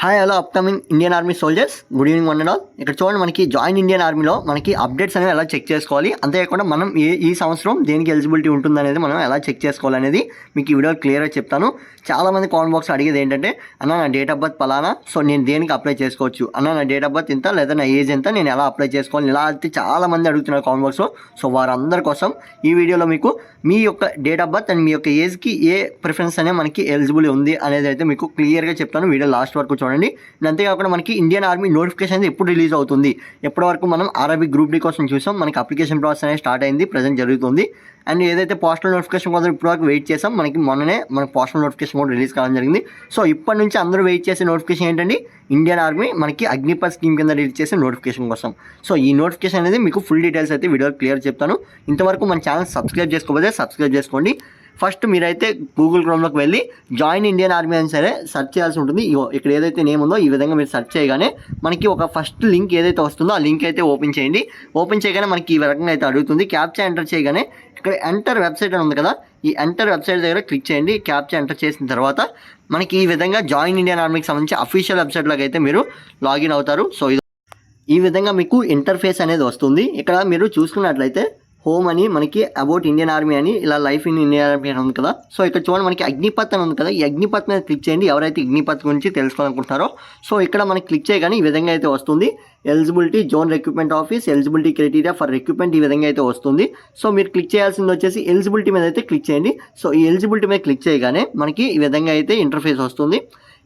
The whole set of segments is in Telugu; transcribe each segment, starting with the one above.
Hi hello upcoming Indian army soldiers, good evening one and all. ఇక్కడ చూడండి, మనకి జాయిన్ ఇండియన్ ఆర్మీలో మనకి అప్డేట్స్ అనేవి ఎలా చెక్ చేసుకోవాలి, అంతేకాకుండా మనం ఈ సంవత్సరం దేనికి ఎలిజిబిలిటీ ఉంటుందనేది మనం ఎలా చెక్ చేసుకోవాలనేది మీకు ఈ వీడియో క్లియర్గా చెప్తాను. చాలామంది కామెంట్ బాక్స్ అడిగేది ఏంటంటే, అన్న నా డేట్ ఆఫ్ బర్త్ పలానా, సో నేను దేనికి అప్లై చేసుకోవచ్చు, అన్న నా డేట్ ఆఫ్ బర్త్ ఇంత లేదా నా ఏజ్ ఎంత, నేను ఎలా అప్లై చేసుకోవాలి, ఇలా అయితే చాలామంది అడుగుతున్నారు కామెంట్ బాక్స్లో. సో వారందరి కోసం ఈ వీడియోలో మీకు మీ యొక్క డేట్ ఆఫ్ బర్త్ అండ్ మీ యొక్క ఏజ్కి ఏ ప్రిఫరెన్స్ అనేది మనకి ఎలిజిబుల్ ఉంది అనేది అయితే మీకు క్లియర్గా చెప్తాను. వీడియో లాస్ట్ వరకు చూడండి. అంతేకాకుండా మనకి ఇండియన్ ఆర్మీ నోటిఫికేషన్ ఎప్పుడు రిలీజ్ అవుతుంది, ఎప్పటి వరకు మనం ఆర్ఆర్బీ గ్రూప్ డి కోసం చూసాం, మనకి అప్లికేషన్ ప్రాసెస్ అనేది స్టార్ట్ అయింది, ప్రజెంట్ జరుగుతుంది. అండ్ ఏదైతే పోస్టల్ నోటిఫికేషన్ కోసం ఇప్పటివరకు వెయిట్ చేసాం, మనకి మొన్ననే మనకి పోస్టల్ నోటిఫికేషన్ కూడా రిలీజ్ కావడం జరిగింది. సో ఇప్పటి నుంచి అందరూ వెయిట్ చేసే నోటిఫికేషన్ ఏంటండి, ఇండియన్ ఆర్మీ మనకి అగ్నిపథ్ స్కీమ్ కింద రిలీజ్ చేసే నోటిఫికేషన్ కోసం. సో ఈ నోటిఫికేషన్ అనేది మీకు ఫుల్ డీటెయిల్స్ అయితే వీడియో క్లియర్ చెప్తాను. ఇంతవరకు మన ఛానల్ సబ్స్క్రైబ్ చేసుకోకపోతే సబ్స్క్రైబ్ చేసుకోండి. ఫస్ట్ మీరైతే గూగుల్ క్రోమ్లోకి వెళ్ళి జాయిన్ ఇండియన్ ఆర్మీ అని సరే సెర్చ్ చేయాల్సి ఉంటుంది. ఇక్కడ ఏదైతే నేమ్ ఉందో ఈ విధంగా మీరు సెర్చ్ చేయగానే మనకి ఒక ఫస్ట్ లింక్ ఏదైతే వస్తుందో ఆ లింక్ అయితే ఓపెన్ చేయండి. ఓపెన్ చేయగానే మనకి ఈ రకంగా అయితే అడుగుతుంది. క్యాప్చా ఎంటర్ చేయగానే ఇక్కడ ఎంటర్ వెబ్సైట్ అని ఉంది కదా, ఈ ఎంటర్ వెబ్సైట్ దగ్గర క్లిక్ చేయండి. క్యాప్చా ఎంటర్ చేసిన తర్వాత మనకి ఈ విధంగా జాయిన్ ఇండియన్ ఆర్మీకి సంబంధించి అఫీషియల్ వెబ్సైట్లోకి అయితే మీరు లాగిన్ అవుతారు. సో ఈ విధంగా మీకు ఇంటర్ఫేస్ అనేది వస్తుంది. ఇక్కడ మీరు చూసుకున్నట్లయితే హోమ్ అని మనకి అబౌట్ ఇండియన్ ఆర్మీ అని ఇలా లైఫ్ ఇన్ ఇండియన్ ఆర్మీ అని ఉంది కదా. సో ఇక్కడ చూడండి, మనకి అగ్నిపథ్ అని ఉంది కదా, ఈ అగ్నిపథ్ మీద క్లిక్ చేయండి. ఎవరైతే అగ్నిపథ్ గురించి తెలుసుకోవాలనుకుంటున్నారో సో ఇక్కడ మనకి క్లిక్ చేయగానే ఈ విధంగా అయితే వస్తుంది. Eligibility zone recruitment office, eligibility criteria for recruitment, ఈ విధంగా అయితే వస్తుంది. సో మీరు క్లిక్ చేయాల్సింది వచ్చేసి ఎలిజిబిలిటీ మీద అయితే క్లిక్ చేయండి. సో ఈ ఎలిజిబిలిటీ మీద క్లిక్ చేయగానే మనకి ఈ విధంగా అయితే ఇంటర్ఫేస్ వస్తుంది.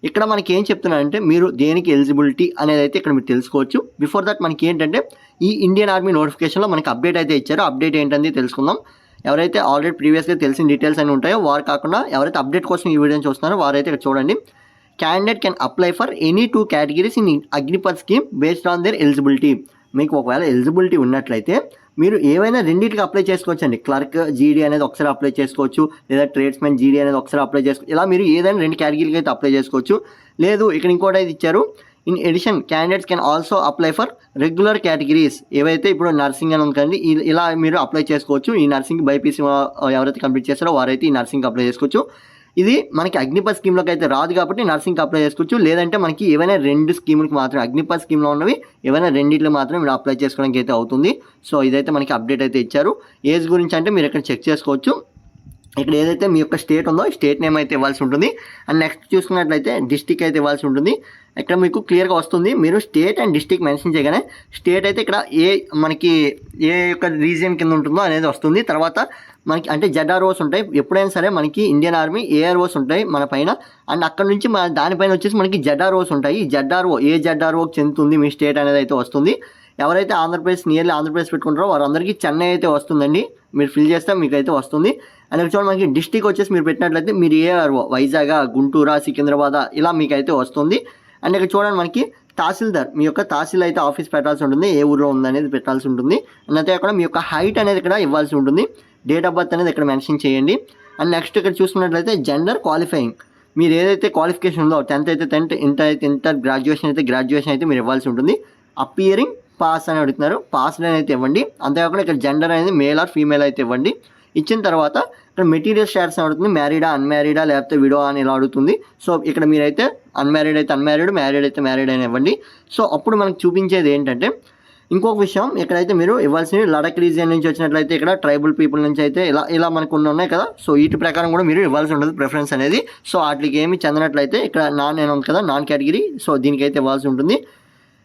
ఇక్కడ మనకి ఏం చెప్తున్నారంటే మీరు దేనికి ఎలిజిబిలిటీ అనేది అయితే ఇక్కడ మీరు తెలుసుకోవచ్చు. బిఫోర్ దట్ మనకి ఏంటంటే ఈ ఇండియన్ ఆర్మీ నోటిఫికేషన్లో మనకి అప్డేట్ అయితే ఇచ్చారో, అప్డేట్ ఏంటంది తెలుసుకుందాం. ఎవరైతే ఆల్రెడీ ప్రీవియస్గా తెలిసిన డీటెయిల్స్ అని ఉంటాయో వారు కాకుండా ఎవరైతే అప్డేట్ కోసం ఈ వీడియోని చూస్తున్నారో వారైతే ఇక్కడ చూడండి. Candidate can apply for any 2 categories in Agnipath scheme based on their eligibility. మీకు ఒకవేళ ఎలిజిబిలిటీ ఉన్నట్లయితే మీరు ఏవైనా రెండింటికి అప్లై చేసుకోవచ్చు అండి. క్లర్క్ జీడీ అనేది ఒకసారి అప్లై చేసుకోవచ్చు, లేదా ట్రేడ్స్మెన్ జీడీ అనేది ఒకసారి అప్లై చేసుకోవచ్చు. ఇలా మీరు ఏదైనా 2 కేటగిరీకి అయితే అప్లై చేసుకోవచ్చు. లేదు ఇక్కడ ఇంకోటి అయితే ఇచ్చారు, in addition candidates can also apply for regular categories. ఏవైతే ఇప్పుడు నర్సింగ్ అని ఉంది, ఇలా మీరు అప్లై చేసుకోవచ్చు. ఈ నర్సింగ్ బైపీసీ ఎవరైతే కంప్లీట్ చేస్తారో వారైతే ఈ నర్సింగ్ అప్లై చేసుకోవచ్చు. ఇది మనకి అగ్నిపథ్ స్కీమ్లోకి అయితే రాదు కాబట్టి నర్సింగ్కి అప్లై చేసుకోవచ్చు. లేదంటే మనకి ఏవైనా 2 స్కీములకు మాత్రం, అగ్నిపథ్ స్కీమ్లో ఉన్నవి ఏవైనా రెండింటిలో మాత్రం మీరు అప్లై చేసుకోవడానికి అయితే అవుతుంది. సో ఇదైతే మనకి అప్డేట్ అయితే ఇచ్చారు. ఏజ్ గురించి అంటే మీరు ఇక్కడ చెక్ చేసుకోవచ్చు. ఇక్కడ ఏదైతే మీ యొక్క స్టేట్ ఉందో స్టేట్ నేమ్ అయితే ఇవ్వాల్సి ఉంటుంది. అండ్ నెక్స్ట్ చూసుకున్నట్లయితే డిస్టిక్ అయితే ఇవ్వాల్సి ఉంటుంది. ఇక్కడ మీకు క్లియర్గా వస్తుంది. మీరు స్టేట్ అండ్ డిస్టిక్ మెన్షన్ చేయగానే స్టేట్ అయితే ఇక్కడ మనకి ఏ యొక్క రీజియన్ కింద ఉంటుందో అనేది వస్తుంది. తర్వాత మనకి అంటే జెడ్ఆర్ఓస్ ఉంటాయి. ఎప్పుడైనా సరే మనకి ఇండియన్ ఆర్మీ ఏఆర్ఓస్ ఉంటాయి మన పైన, అండ్ అక్కడ నుంచి దానిపైన వచ్చేసి మనకి జెడ్ఆర్ఓస్ ఉంటాయి. ఈ జెడ్ఆర్ఓ ఏ జెడ్ఆర్ఓకి చెందుతుంది మీ స్టేట్ అనేది అయితే వస్తుంది. ఎవరైతే ఆంధ్రప్రదేశ్ నియర్లీ ఆంధ్రప్రదేశ్ పెట్టుకుంటారో వారందరికీ చెన్నై అయితే వస్తుందండి. మీరు ఫిల్ చేస్తే మీకు అయితే వస్తుంది. అండ్ ఇక్కడ చూడండి, మనకి డిస్టిక్ వచ్చేసి మీరు పెట్టినట్లయితే మీరు ఏఆర్ఓ వైజాగ్, గుంటూరు, సికింద్రాబాద్ ఇలా మీకు అయితే వస్తుంది. అండ్ ఇక్కడ చూడండి, మనకి తహసీల్దార్ మీ యొక్క తహసీల్ అయితే ఆఫీస్ పెట్టాల్సి ఉంటుంది, ఏ ఊళ్ళో ఉందనేది పెట్టాల్సి ఉంటుంది. అండ్ అంతేకాకుండా మీ యొక్క హైట్ అనేది ఇక్కడ ఇవ్వాల్సి ఉంటుంది. డేట్ ఆఫ్ బర్త్ అనేది ఇక్కడ మెన్షన్ చేయండి. అండ్ నెక్స్ట్ ఇక్కడ చూసుకున్నట్లయితే జెండర్ క్వాలిఫైయింగ్, మీరు ఏదైతే క్వాలిఫికేషన్ ఉందో 10th అయితే 10th, ఇంటర్ గ్రాడ్యుయేషన్ అయితే గ్రాడ్యుయేషన్ అయితే మీరు ఇవ్వాల్సి ఉంటుంది. అపియరింగ్ పాస్ అని అడుగుతున్నారు, పాస్ అయితే ఇవ్వండి. అంతేకాకుండా ఇక్కడ జెండర్ అనేది మేల్ ఆర్ ఫీమేల్ అయితే ఇవ్వండి. ఇచ్చిన తర్వాత ఇక్కడ మెటీరియల్ స్టాటస్ అడుగుతుంది, మ్యారీడా అన్మ్యారీడా లేకపోతే విడో అని ఇలా అడుగుతుంది. సో ఇక్కడ మీరైతే అన్మ్యారీడ్ అయితే అన్మ్యారీడ్, మ్యారీడ్ అయితే మ్యారీడ్ అని ఇవ్వండి. సో అప్పుడు మనకు చూపించేది ఏంటంటే ఇంకొక విషయం, ఇక్కడైతే మీరు ఇవ్వాల్సింది లడక్ రీజియన్ నుంచి వచ్చినట్లయితే ఇక్కడ ట్రైబల్ పీపుల్ నుంచి అయితే ఇలా మనకు ఉన్నాయి కదా. సో వీటి ప్రకారం కూడా మీరు ఇవ్వాల్సి ఉంటుంది ప్రిఫరెన్స్ అనేది. సో వాటికి ఏమి చెందినట్లయితే ఇక్కడ నాన్ అని ఉంది కదా, నాన్ కేటగిరీ, సో దీనికైతే ఇవ్వాల్సి ఉంటుంది.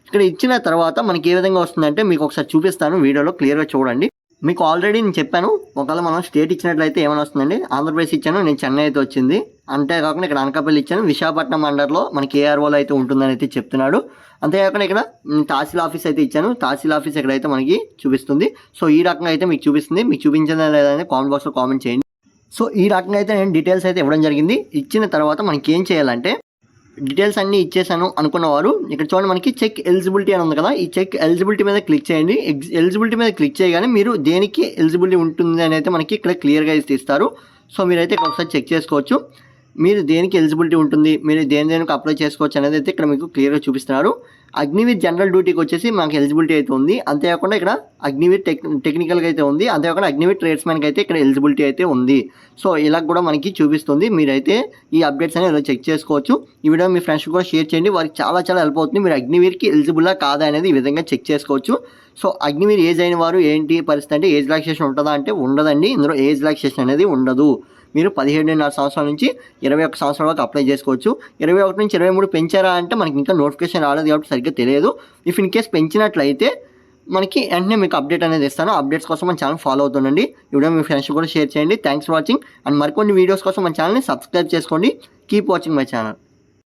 ఇక్కడ ఇచ్చిన తర్వాత మనకి ఏ విధంగా వస్తుందంటే మీకు ఒకసారి చూపిస్తాను, వీడియోలో క్లియర్గా చూడండి. మీకు ఆల్రెడీ నేను చెప్పాను, ఒకవేళ మనం స్టేట్ ఇచ్చినట్లయితే ఏమైనా వస్తుందండి. ఆంధ్రప్రదేశ్ ఇచ్చాను, నేను చెన్నై అయితే వచ్చింది. అంతేకాకుండా ఇక్కడ అనకాపల్లి ఇచ్చాను, విశాఖపట్నం అండర్లో మనకి ఏఆర్ఓలో అయితే ఉంటుందని అయితే చెప్తున్నాడు. అంతేకాకుండా ఇక్కడ తహసీల్ ఆఫీస్ అయితే ఇచ్చాను, తహసీల్ ఆఫీస్ ఎక్కడైతే మనకి చూపిస్తుంది. సో ఈ రకంగా అయితే మీకు చూపిస్తుంది. మీకు చూపించిందా లేదని కామెంట్ బాక్స్లో కామెంట్ చేయండి. సో ఈ రకంగా అయితే నేను డీటెయిల్స్ అయితే ఇవ్వడం జరిగింది. ఇచ్చిన తర్వాత మనకి ఏం చేయాలంటే, డీటెయిల్స్ అన్నీ ఇచ్చేసాను అనుకున్నవారు ఇక్కడ చూడండి, మనకి చెక్ ఎలిజిబిలిటీ అని ఉంది కదా, ఈ చెక్ ఎలిజిబిలిటీ మీద క్లిక్ చేయండి. ఎలిజిబిలిటీ మీద క్లిక్ చేయగానే మీరు దేనికి ఎలిజిబిలిటీ ఉంటుంది అని అయితే మనకి ఇక్కడ క్లియర్గా ఇస్తారు. సో మీరైతే ఇక్కడ ఒకసారి చెక్ చేసుకోవచ్చు. మీరు దేనికి ఎలిజిబిలిటీ ఉంటుంది, మీరు దేనికి అప్లై చేసుకోవచ్చు అనేది అయితే ఇక్కడ మీకు క్లియర్గా చూపిస్తున్నారు. అగ్నివీర్ జనరల్ డ్యూటీకి వచ్చేసి మాకు ఎలిజిబిలిటీ అయితే ఉంది. అంతేకాకుండా ఇక్కడ అగ్నివీర్ టెక్నికల్గా అయితే ఉంది. అంతేకాకుండా అగ్నివీర్ ట్రేడ్స్మెన్కి అయితే ఇక్కడ ఎలిజిబిలిటీ అయితే ఉంది. సో ఇలా కూడా మనకి చూపిస్తుంది. మీరైతే ఈ అప్డేట్స్ అనేవి చెక్ చేసుకోవచ్చు. ఈ వీడియో మీ ఫ్రెండ్స్ కూడా షేర్ చేయండి, వారికి చాలా హెల్ప్ అవుతుంది. మీరు అగ్నివీర్కి ఎలిజిబుల్లా కాదా అనేది ఈ విధంగా చెక్ చేసుకోవచ్చు. సో అగ్నివీర్ ఏజ్ అయిన వారు ఏంటి పరిస్థితి అంటే ఏజ్ రిలాక్సేషన్ ఉంటుందా అంటే ఉండదండి. ఇందులో ఏజ్ రిలాక్సేషన్ అనేది ఉండదు. మీరు 17.5 సంవత్సరాల నుంచి 21 సంవత్సరాల వరకు అప్లై చేసుకోవచ్చు. 21 నుంచి 23 పెంచారా అంటే మనకి ఇంకా నోటిఫికేషన్ రాలేదు కాబట్టి సరిగ్గా తెలియదు. ఇఫ్ ఇన్ కేస్ పెంచినట్లయితే మనకి వెంటనే మీకు అప్డేట్ అనేది ఇస్తాను. అప్డేట్స్ కోసం మన ఛానల్ ఫాలో అవుతుండండి. ఈ వీడియో మీ ఫ్రెండ్స్ కూడా షేర్ చేయండి. Thanks for watching. అండ్ మరికొన్ని వీడియోస్ కోసం మన ఛానల్ని సబ్స్క్రైబ్ చేసుకోండి. Keep watching my channel.